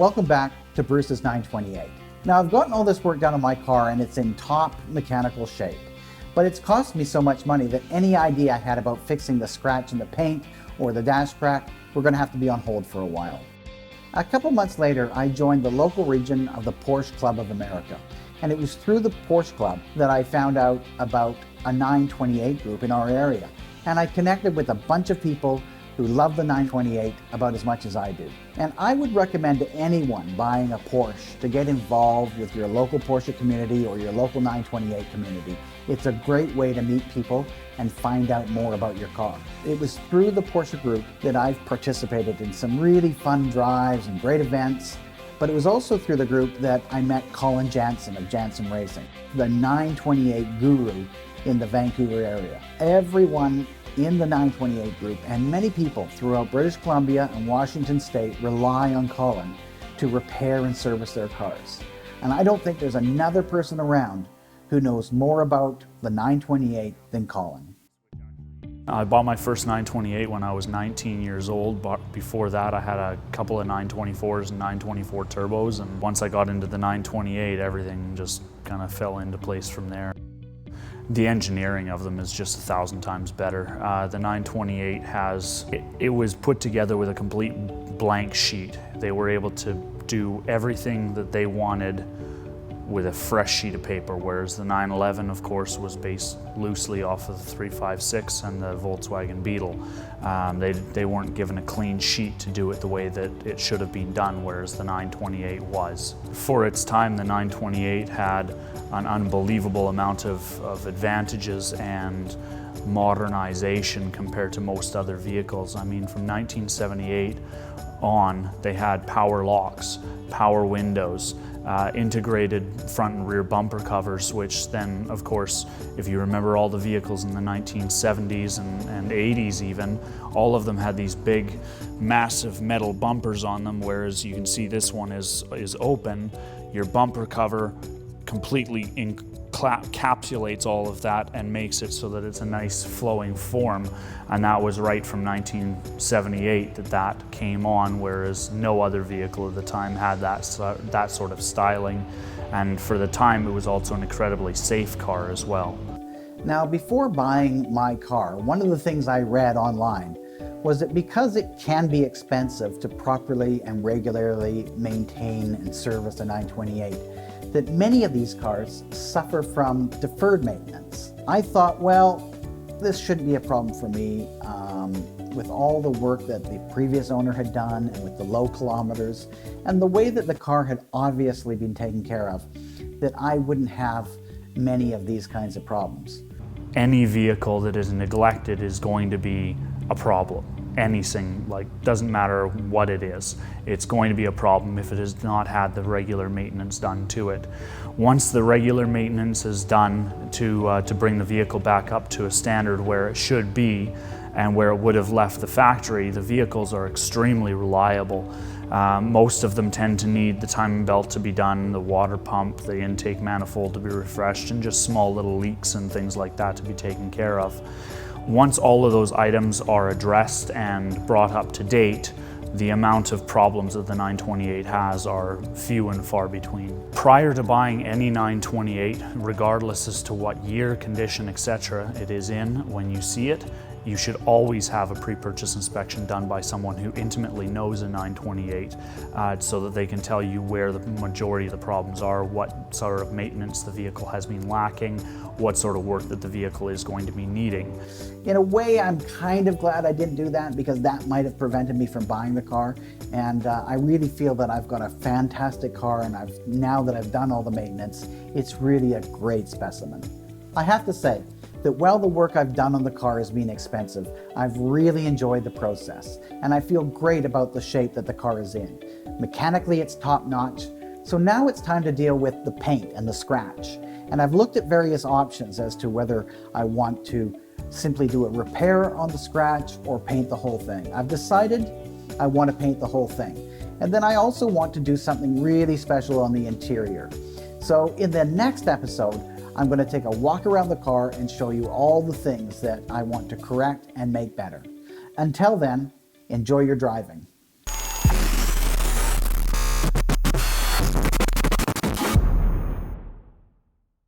Welcome back to Bruce's 928. Now I've gotten all this work done on my car and it's in top mechanical shape, but it's cost me so much money that any idea I had about fixing the scratch in the paint or the dash crack were going to have to be on hold for a while. A couple months later, I joined the local region of the Porsche Club of America, and it was through the Porsche Club that I found out about a 928 group in our area, and I connected with a bunch of people who love the 928 about as much as I do. And I would recommend to anyone buying a Porsche to get involved with your local Porsche community or your local 928 community. It's a great way to meet people and find out more about your car. It was through the Porsche group that I've participated in some really fun drives and great events, but it was also through the group that I met Colin Jensan of Jensan Racing, the 928 guru in the Vancouver area. Everyone in the 928 group and many people throughout British Columbia and Washington State rely on Colin to repair and service their cars. And I don't think there's another person around who knows more about the 928 than Colin. I bought my first 928 when I was 19 years old, but before that I had a couple of 924s and 924 turbos, and once I got into the 928 everything just kind of fell into place from there. The engineering of them is just 1,000 times better. The 928 it was put together with a complete blank sheet. They were able to do everything that they wanted with a fresh sheet of paper, whereas the 911, of course, was based loosely off of the 356 and the Volkswagen Beetle. They weren't given a clean sheet to do it the way that it should have been done, whereas the 928 was. For its time, the 928 had an unbelievable amount of advantages and modernization compared to most other vehicles. I mean, from 1978 on, they had power locks, power windows, integrated front and rear bumper covers, which then, of course, if you remember all the vehicles in the 1970s and 80s even, all of them had these big, massive metal bumpers on them, whereas you can see this one is open. Your bumper cover completely encapsulates all of that and makes it so that it's a nice flowing form, and that was right from 1978 that came on, whereas no other vehicle at the time had that sort of styling, and for the time it was also an incredibly safe car as well. Now, before buying my car, one of the things I read online was that because it can be expensive to properly and regularly maintain and service a 928, that many of these cars suffer from deferred maintenance. I thought, well, this shouldn't be a problem for me. With all the work that the previous owner had done and with the low kilometers and the way that the car had obviously been taken care of, that I wouldn't have many of these kinds of problems. Any vehicle that is neglected is going to be a problem. Anything, doesn't matter what it is, it's going to be a problem if it has not had the regular maintenance done to it. Once the regular maintenance is done to bring the vehicle back up to a standard where it should be and where it would have left the factory, the vehicles are extremely reliable. Most of them tend to need the timing belt to be done, the water pump, the intake manifold to be refreshed, and just small little leaks and things like that to be taken care of. Once all of those items are addressed and brought up to date, the amount of problems that the 928 has are few and far between. Prior to buying any 928, regardless as to what year, condition, etc. it is in, when you see it, you should always have a pre-purchase inspection done by someone who intimately knows a 928 so that they can tell you where the majority of the problems are, what sort of maintenance the vehicle has been lacking, what sort of work that the vehicle is going to be needing. In a way, I'm kind of glad I didn't do that because that might have prevented me from buying the car. And I really feel that I've got a fantastic car, and now that I've done all the maintenance, it's really a great specimen. I have to say that while the work I've done on the car has been expensive, I've really enjoyed the process, and I feel great about the shape that the car is in. Mechanically, it's top-notch, so now it's time to deal with the paint and the scratch. And I've looked at various options as to whether I want to simply do a repair on the scratch or paint the whole thing. I've decided I want to paint the whole thing. And then I also want to do something really special on the interior. So in the next episode, I'm going to take a walk around the car and show you all the things that I want to correct and make better. Until then, enjoy your driving.